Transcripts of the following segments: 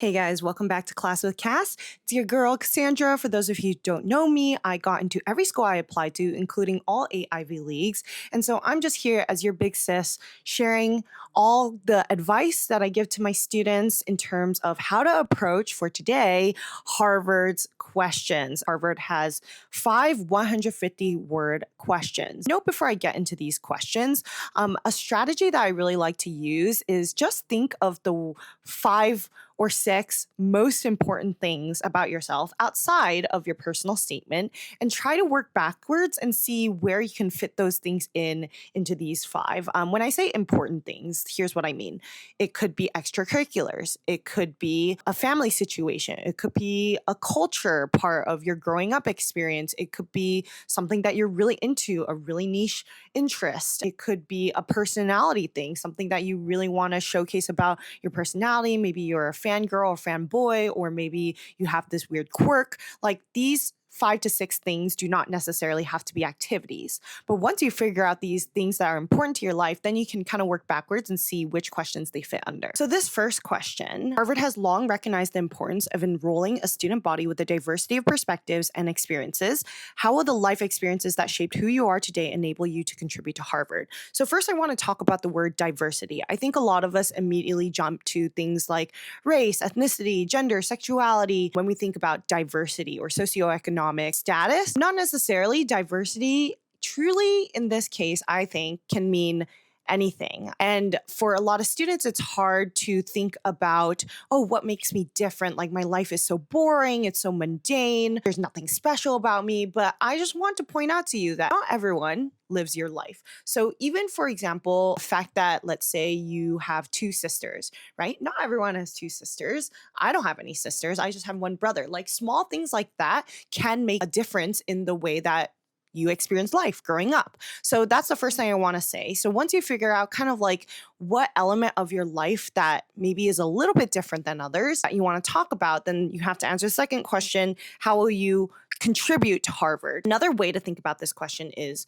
Hey guys, welcome back to Class with Cass. It's your girl Cassandra. For those of you who don't know me, I got into every school I applied to, including all 8 Ivy Leagues. And so I'm just here as your big sis, sharing all the advice that I give to my students in terms of how to approach, for today, Harvard's questions. Harvard has 5 150-word questions. Note before I get into these questions, a strategy that I really like to use is just think of the 5 or 6 most important things about yourself outside of your personal statement and try to work backwards and see where you can fit those things into these 5. When I say important things, here's what I mean. It could be extracurriculars. It could be a family situation. It could be a culture part of your growing up experience. It could be something that you're really into, a really niche interest. It could be a personality thing, something that you really want to showcase about your personality. Maybe you're a fangirl or fanboy, or maybe you have this weird quirk. Like, these 5 to 6 things do not necessarily have to be activities. But once you figure out these things that are important to your life, then you can kind of work backwards and see which questions they fit under. So this first question, Harvard has long recognized the importance of enrolling a student body with a diversity of perspectives and experiences. How will the life experiences that shaped who you are today enable you to contribute to Harvard? So first, I want to talk about the word diversity. I think a lot of us immediately jump to things like race, ethnicity, gender, sexuality when we think about diversity or socioeconomic status. Not necessarily. Diversity truly, in this case, I think, can mean anything. And for a lot of students, it's hard to think about, oh, what makes me different? Like, my life is so boring, it's so mundane, there's nothing special about me. But I just want to point out to you that not everyone lives your life. So even, for example, the fact that, let's say you have 2 sisters, right? Not everyone has 2 sisters. I don't have any sisters. I just have one brother. Like, small things like that can make a difference in the way that you experience life growing up. So that's the first thing I want to say. So once you figure out kind of like what element of your life that maybe is a little bit different than others that you want to talk about, then you have to answer the second question: how will you contribute to Harvard? Another way to think about this question is,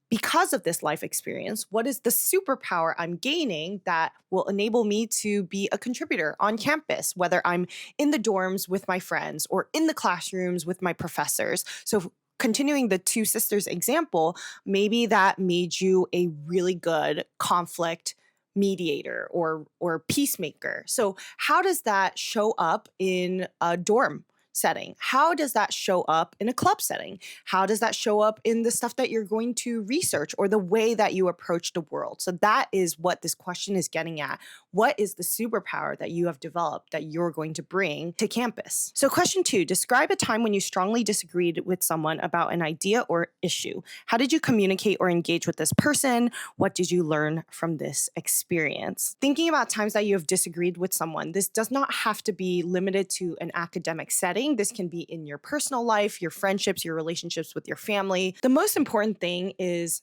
because of this life experience, what is the superpower I'm gaining that will enable me to be a contributor on campus, whether I'm in the dorms with my friends or in the classrooms with my professors? So continuing the 2 sisters example, maybe that made you a really good conflict mediator or peacemaker. So how does that show up in a dorm setting? How does that show up in a club setting? How does that show up in the stuff that you're going to research or the way that you approach the world? So that is what this question is getting at. What is the superpower that you have developed that you're going to bring to campus? So question 2, describe a time when you strongly disagreed with someone about an idea or issue. How did you communicate or engage with this person? What did you learn from this experience? Thinking about times that you have disagreed with someone, this does not have to be limited to an academic setting. This can be in your personal life, your friendships, your relationships with your family. The most important thing is,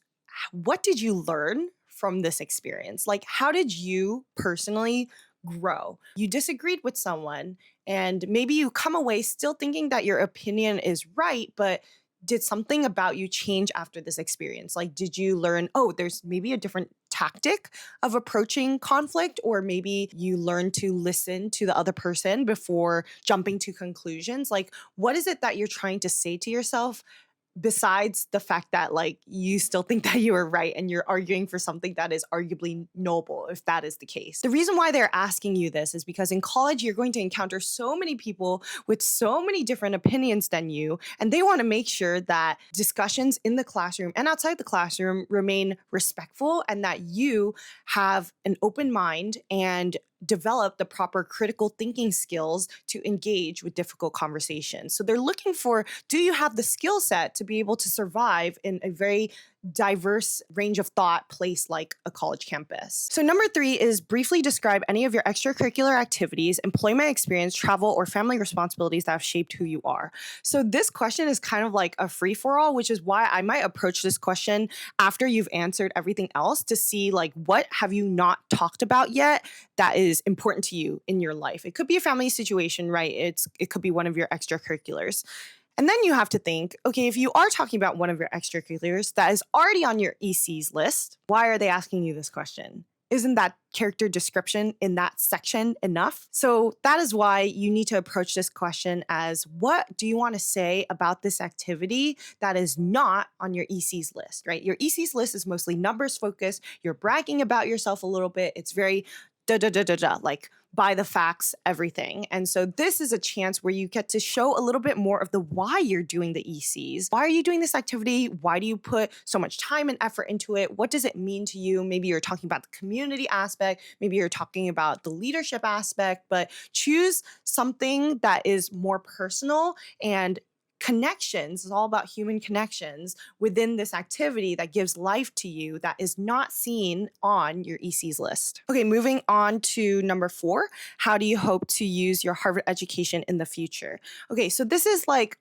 what did you learn from this experience? Like, how did you personally grow? You disagreed with someone, and maybe you come away still thinking that your opinion is right, but did something about you change after this experience? Like, did you learn, oh, there's maybe a different tactic of approaching conflict, or maybe you learn to listen to the other person before jumping to conclusions? Like, what is it that you're trying to say to yourself, besides the fact that, like, you still think that you are right and you're arguing for something that is arguably noble, if that is the case? The reason why they're asking you this is because in college, you're going to encounter so many people with so many different opinions than you, and they want to make sure that discussions in the classroom and outside the classroom remain respectful, and that you have an open mind and develop the proper critical thinking skills to engage with difficult conversations. So they're looking for, do you have the skill set to be able to survive in a very diverse range of thought place like a college campus? So number 3 is briefly describe any of your extracurricular activities, employment experience, travel, or family responsibilities that have shaped who you are. So this question is kind of like a free-for-all, which is why I might approach this question after you've answered everything else to see, like, what have you not talked about yet that is important to you in your life? It could be a family situation, right? It could be one of your extracurriculars. And then you have to think, okay, if you are talking about one of your extracurriculars that is already on your EC's list, why are they asking you this question? isn't that character description in that section enough? So that is why you need to approach this question as, what do you want to say about this activity that is not on your ECs list, right? Your ECs list is mostly numbers focused. You're bragging about yourself a little bit. It's very da da da da da, like by the facts, everything. And so this is a chance where you get to show a little bit more of the why you're doing the ECs. Why are you doing this activity? Why do you put so much time and effort into it? What does it mean to you? Maybe you're talking about the community aspect. Maybe you're talking about the leadership aspect, but choose something that is more personal and connections. It's all about human connections within this activity that gives life to you that is not seen on your ECs list. Okay, moving on to number 4. How do you hope to use your Harvard education in the future? Okay, so this is like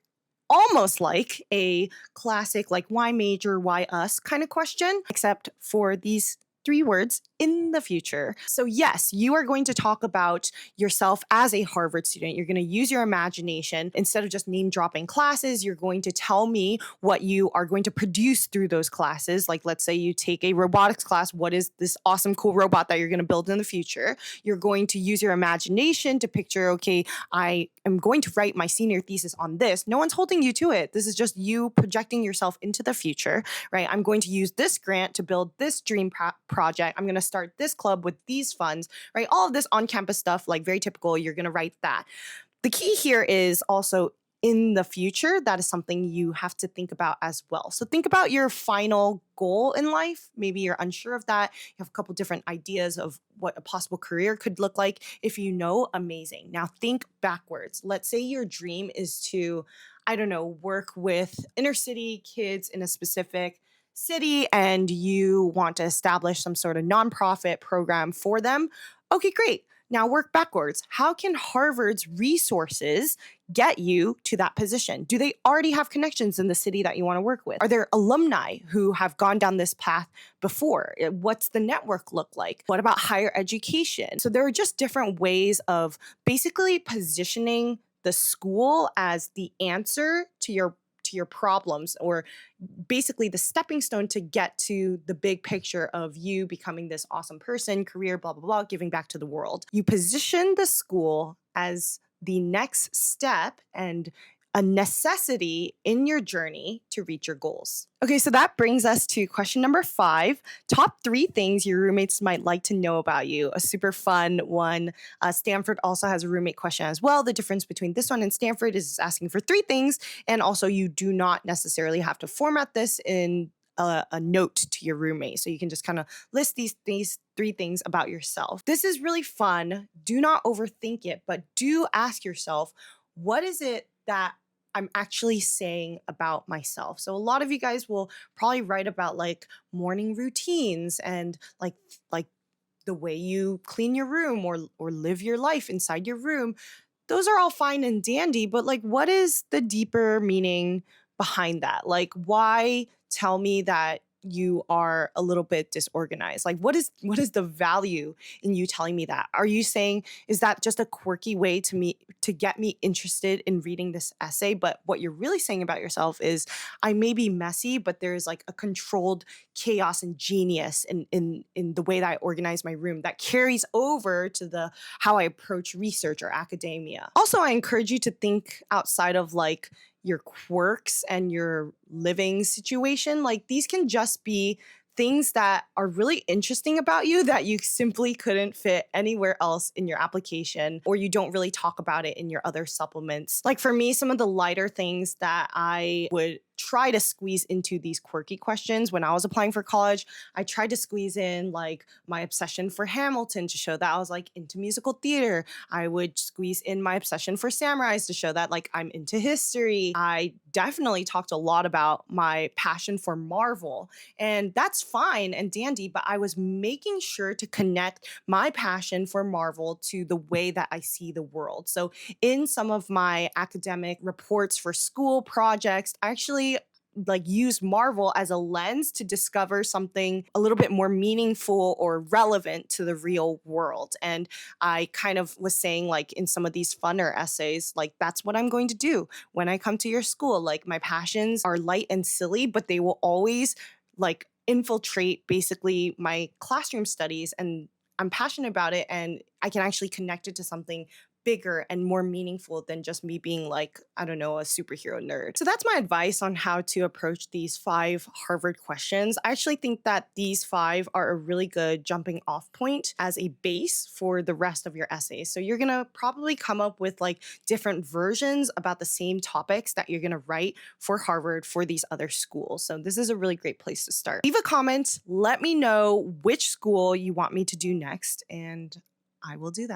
almost like a classic, like, why major, why us kind of question, except for these 3 words, in the future. So yes, you are going to talk about yourself as a Harvard student. You're going to use your imagination. Instead of just name dropping classes, you're going to tell me what you are going to produce through those classes. Like, let's say you take a robotics class. What is this awesome, cool robot that you're going to build in the future? You're going to use your imagination to picture, okay, I am going to write my senior thesis on this. No one's holding you to it. This is just you projecting yourself into the future, right? I'm going to use this grant to build this dream project. I'm going to start this club with these funds, right? All of this on-campus stuff, like very typical, you're going to write that. The key here is also in the future. That is something you have to think about as well. So think about your final goal in life. Maybe you're unsure of that. You have a couple different ideas of what a possible career could look like. If you know, amazing. Now think backwards. Let's say your dream is to, I don't know, work with inner city kids in a specific city and you want to establish some sort of nonprofit program for them. Okay, great. Now work backwards. How can Harvard's resources get you to that position? Do they already have connections in the city that you want to work with? Are there alumni who have gone down this path before? What's the network look like? What about higher education? So there are just different ways of basically positioning the school as the answer to your problems, or basically the stepping stone to get to the big picture of you becoming this awesome person, career, blah, blah, blah, giving back to the world. You position the school as the next step and a necessity in your journey to reach your goals. Okay, so that brings us to question number 5. Top 3 things your roommates might like to know about you. A super fun one. Stanford also has a roommate question as well. The difference between this one and Stanford is asking for 3 things. And also you do not necessarily have to format this in a note to your roommate. So you can just kind of list these 3 things about yourself. This is really fun. Do not overthink it, but do ask yourself, what is it that I'm actually saying about myself? So a lot of you guys will probably write about like morning routines and like the way you clean your room or live your life inside your room. Those are all fine and dandy, but like, what is the deeper meaning behind that? Like, why tell me that you are a little bit disorganized? Like, what is the value in you telling me that? Are you saying, is that just a quirky way to get me interested in reading this essay? But what you're really saying about yourself is, I may be messy, but there's like a controlled chaos and genius in the way that I organize my room that carries over to the how I approach research or academia. Also, I encourage you to think outside of like your quirks and your living situation. Like, these can just be things that are really interesting about you that you simply couldn't fit anywhere else in your application, or you don't really talk about it in your other supplements. Like for me, some of the lighter things that I would try to squeeze into these quirky questions when I was applying for college, I tried to squeeze in like my obsession for Hamilton to show that I was like into musical theater. I would squeeze in my obsession for samurais to show that like I'm into history. I definitely talked a lot about my passion for Marvel, and that's fine and dandy, but I was making sure to connect my passion for Marvel to the way that I see the world. So in some of my academic reports for school projects, I actually like use Marvel as a lens to discover something a little bit more meaningful or relevant to the real world. And I kind of was saying, like, in some of these funner essays, like, that's what I'm going to do when I come to your school. Like, my passions are light and silly, but they will always like infiltrate basically my classroom studies, and I'm passionate about it, and I can actually connect it to something bigger and more meaningful than just me being like, I don't know, a superhero nerd. So that's my advice on how to approach these 5 Harvard questions. I actually think that these 5 are a really good jumping off point as a base for the rest of your essays. So you're gonna probably come up with like different versions about the same topics that you're gonna write for Harvard for these other schools. So this is a really great place to start. Leave a comment, let me know which school you want me to do next, and I will do that.